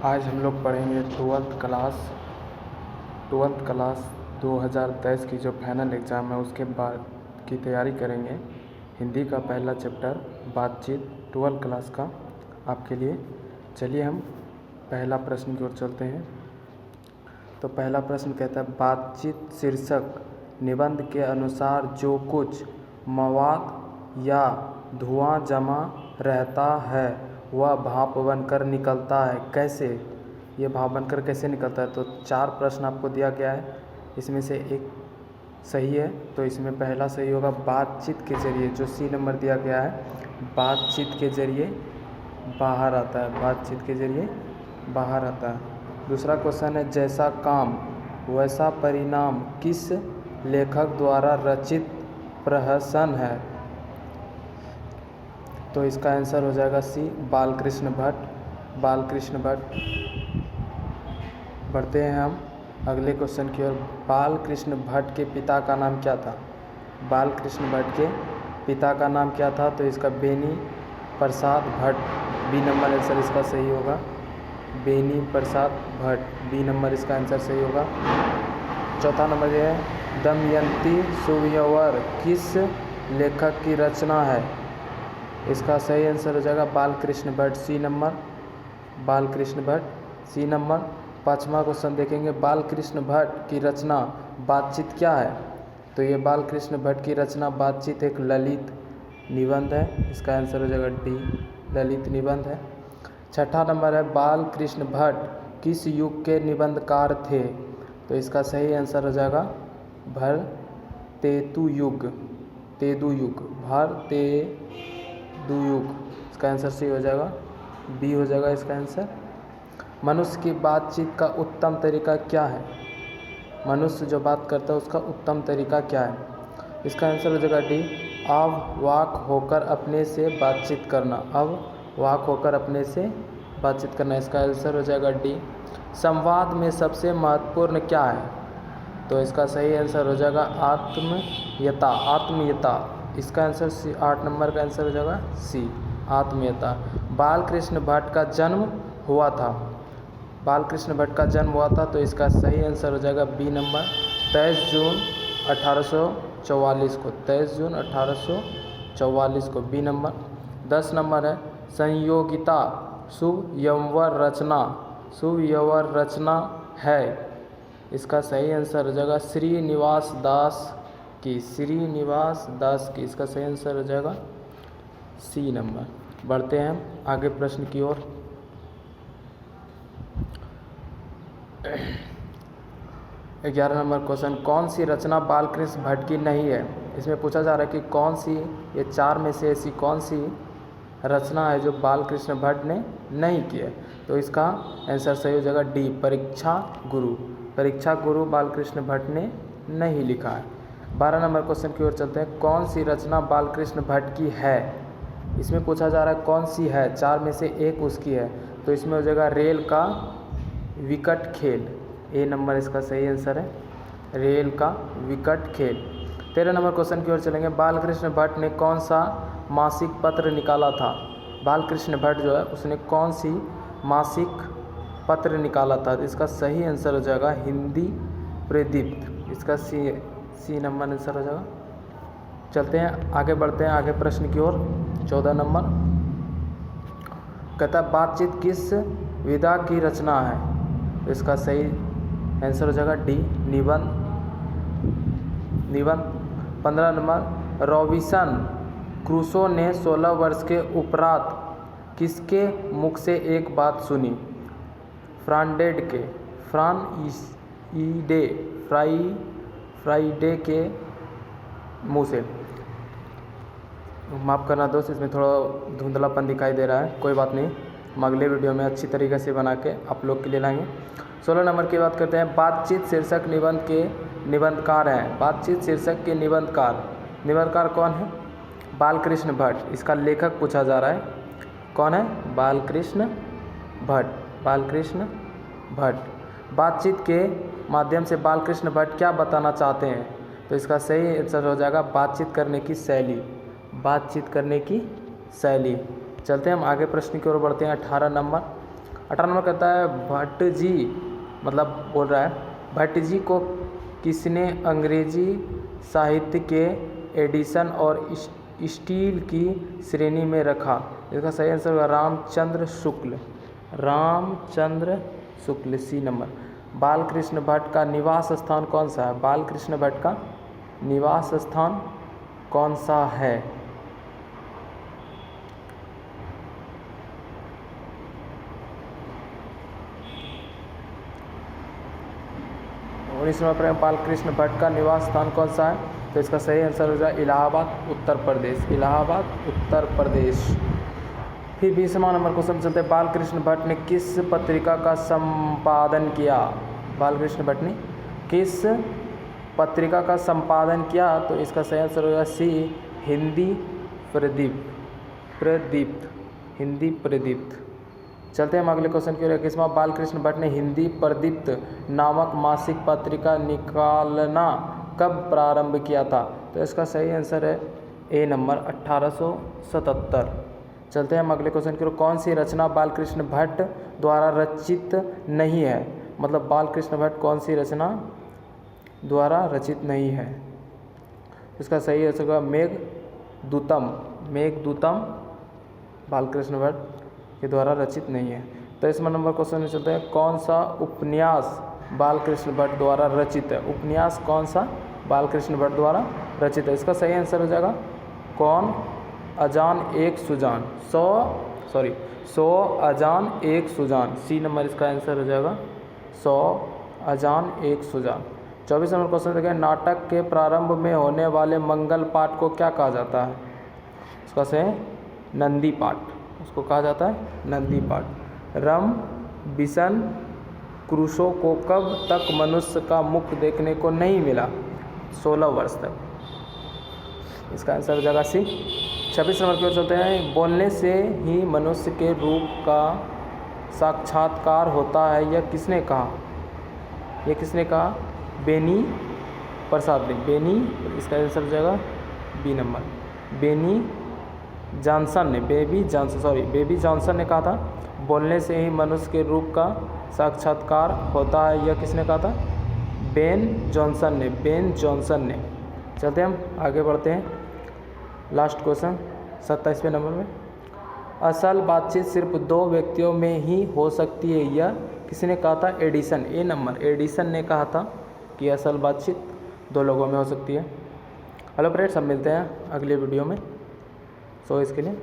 आज हम लोग पढ़ेंगे ट्वेल्थ क्लास 2023 की जो फाइनल एग्ज़ाम है उसके बाद की तैयारी करेंगे। हिंदी का पहला चैप्टर बातचीत 12 क्लास का आपके लिए। चलिए हम पहला प्रश्न की ओर चलते हैं। तो पहला प्रश्न कहता है, बातचीत शीर्षक निबंध के अनुसार जो कुछ मवाद या धुआं जमा रहता है वह भाप बनकर निकलता है। कैसे? ये भाप बनकर कैसे निकलता है? तो 4 प्रश्न आपको दिया गया है, इसमें से एक सही है। तो इसमें पहला सही होगा, बातचीत के जरिए। जो सी नंबर दिया गया है, बातचीत के जरिए बाहर आता है, बातचीत के जरिए बाहर आता है। दूसरा क्वेश्चन है, जैसा काम वैसा परिणाम किस लेखक द्वारा रचित प्रहसन है? तो इसका आंसर हो जाएगा सी, बालकृष्ण भट्ट। बालकृष्ण भट्ट। बढ़ते हैं हम अगले क्वेश्चन की ओर। बालकृष्ण भट्ट के पिता का नाम क्या था? बालकृष्ण भट्ट के पिता का नाम क्या था? तो इसका Beni Prasad Bhatt. B number answer इसका सही होगा, बेनी प्रसाद भट्ट। बी नंबर इसका आंसर सही होगा। चौथा नंबर ये है, दमयंती सुयवर किस लेखक की रचना है? इसका सही आंसर हो जाएगा Balkrishna Bhatt. C number, Balkrishna Bhatt, C number. पाँचवा क्वेश्चन देखेंगे, बालकृष्ण भट्ट की रचना बातचीत क्या है? तो ये बालकृष्ण भट्ट की रचना बातचीत एक ललित निबंध है। इसका आंसर हो जाएगा डी, ललित निबंध है। छठा नंबर है, बालकृष्ण भट्ट किस युग के निबंधकार थे? तो इसका सही आंसर हो जाएगा भरतेतु युग, तेदु युग, भरतेदु युग। इसका आंसर सही हो जाएगा, बी हो जाएगा इसका आंसर। मनुष्य की बातचीत का उत्तम तरीका क्या है? मनुष्य जो बात करता है उसका उत्तम तरीका क्या है? इसका आंसर हो जाएगा डी, अवाक होकर अपने से बातचीत करना, अवाक होकर अपने से बातचीत करना। इसका आंसर हो जाएगा डी। संवाद में सबसे महत्वपूर्ण क्या है? तो इसका सही आंसर हो जाएगा आत्मीयता, आत्मीयता। इसका आंसर सी, 8 नंबर का आंसर हो जाएगा सी, आत्मीयता। बालकृष्ण भट्ट का जन्म हुआ था, बालकृष्ण भट्ट का जन्म हुआ था। तो इसका सही आंसर हो जाएगा बी नंबर, 23 जून 1844 को, 23 जून 1844 को, बी नंबर। 10 नंबर है, संयोगिता शुभ यौवन रचना, शुभ यौवन रचना है। इसका सही आंसर हो जाएगा श्रीनिवास दास की, श्रीनिवास दास की। इसका सही आंसर हो जाएगा सी नंबर। बढ़ते हैं आगे प्रश्न की ओर। 11 नंबर क्वेश्चन, कौन सी रचना बालकृष्ण भट्ट की नहीं है? इसमें पूछा जा रहा है कि कौन सी, ये 4 में से ऐसी कौन सी रचना है जो बालकृष्ण भट्ट ने नहीं की है? तो इसका आंसर सही हो जाएगा डी, परीक्षा गुरु। परीक्षा गुरु बालकृष्ण भट्ट ने नहीं लिखा है। 12 नंबर क्वेश्चन की ओर चलते हैं, कौन सी रचना बालकृष्ण भट्ट की है? इसमें पूछा जा रहा है कौन सी है, 4 में से एक उसकी है। तो इसमें हो जाएगा रेल का विकट खेल, ए नंबर इसका सही आंसर है, रेल का विकट खेल। 13 नंबर क्वेश्चन की ओर चलेंगे, बालकृष्ण भट्ट ने कौन सा मासिक पत्र निकाला था? बालकृष्ण भट्ट जो है उसने कौन सी मासिक पत्र निकाला था? तो इसका सही आंसर हो जाएगा हिंदी प्रदीप्त। इसका सी नंबर आंसर हो जाएगा। चलते हैं आगे, बढ़ते हैं आगे प्रश्न की ओर। 14 नंबर कहता है, बातचीत किस विधा की रचना है? तो इसका सही आंसर हो जाएगा डी, निबंध, निबंध। 15 नंबर, रॉबिन्सन क्रूसो ने 16 वर्ष के उपरांत किसके मुख से एक बात सुनी? फ्रांडेड के, फ्रांइडे, फ्राइडे के मुँह से। माफ़ करना दोस्त, इसमें थोड़ा धुंधलापन दिखाई दे रहा है, कोई बात नहीं, हम अगले वीडियो में अच्छी तरीके से बना के आप लोग के लिए लाएंगे। 16 नंबर की बात करते हैं, बातचीत शीर्षक निबंध के निबंधकार हैं। बातचीत शीर्षक के निबंधकार, निबंधकार कौन है? बालकृष्ण भट्ट। इसका लेखक पूछा जा रहा है, कौन है? बालकृष्ण भट्ट, बालकृष्ण भट्ट। बातचीत के माध्यम से बालकृष्ण भट्ट क्या बताना चाहते हैं? तो इसका सही आंसर हो जाएगा बातचीत करने की शैली, बातचीत करने की शैली। चलते हैं हम आगे प्रश्न की ओर बढ़ते हैं। 18 नंबर, 18 नंबर कहता है भट्ट जी, मतलब बोल रहा है भट्ट जी को किसने अंग्रेजी साहित्य के एडिशन और स्टील की श्रेणी में रखा? इसका सही आंसर होगा रामचंद्र शुक्ल, रामचंद्र शुक्ल, सी नंबर। बालकृष्ण भट्ट का निवास स्थान कौन सा है? बालकृष्ण भट्ट का निवास स्थान कौन सा है? उन्नीस नंबर बालकृष्ण भट्ट का निवास स्थान कौन सा है? तो इसका सही आंसर हो जाए इलाहाबाद उत्तर प्रदेश, इलाहाबाद उत्तर प्रदेश। फिर 20वां नंबर क्वेश्चन चलते हैं, बालकृष्ण भट्ट ने किस पत्रिका का संपादन किया? बालकृष्ण भट्ट ने किस पत्रिका का संपादन किया? तो इसका सही आंसर होगा सी हिंदी प्रदीप्त, हिंदी प्रदीप्त। चलते हैं हम अगले क्वेश्चन की ओर। 21वां बालकृष्ण भट्ट ने हिंदी प्रदीप्त नामक मासिक पत्रिका निकालना कब प्रारंभ किया था? तो इसका सही आंसर है ए नंबर 1877। चलते हैं हम अगले क्वेश्चन की ओर। कौन सी रचना बालकृष्ण भट्ट द्वारा रचित नहीं है? मतलब बालकृष्ण भट्ट कौन सी रचना द्वारा रचित नहीं है? इसका सही आंसर होगा मेघदूतम, मेघदूतम बालकृष्ण भट्ट के द्वारा रचित नहीं है। 23वां नंबर क्वेश्चन में चलते हैं, कौन सा उपन्यास बालकृष्ण भट्ट द्वारा रचित है? उपन्यास कौन सा बालकृष्ण भट्ट द्वारा रचित है? इसका सही आंसर हो जाएगा कौन अजान एक सुजान, 100 अजान एक सुजान, सी नंबर इसका आंसर हो जाएगा 100 अजान एक सुजान। 24 नंबर क्वेश्चन देखें, नाटक के प्रारंभ में होने वाले मंगल पाठ को क्या कहा जाता है? इसका सही नंदी पाठ, उसको कहा जाता है नंदी पाठ। रम बिशन क्रूसो को कब तक मनुष्य का मुख देखने को नहीं मिला? 16 वर्ष तक, इसका आंसर हो जाएगा सी। 26 नंबर की ओर चलते हैं, बोलने से ही मनुष्य के रूप का साक्षात्कार होता है, यह किसने कहा? यह किसने कहा? बेनी प्रसाद ने, बेनी, इसका आंसर हो जाएगा बी नंबर, बेनी जॉनसन ने, बेबी जॉनसन ने कहा था बोलने से ही मनुष्य के रूप का साक्षात्कार होता है, यह किसने कहा था? बेन जॉनसन ने, बेन जॉनसन ने। चलते हम आगे बढ़ते हैं, लास्ट क्वेश्चन 27वें नंबर में, असल बातचीत सिर्फ 2 व्यक्तियों में ही हो सकती है, यह किसने कहा था? एडिसन, ए नंबर, एडिसन ने कहा था कि असल बातचीत 2 लोगों में हो सकती है। हेलो फ्रेंड्स, हम मिलते हैं अगले वीडियो में, सो इसके लिए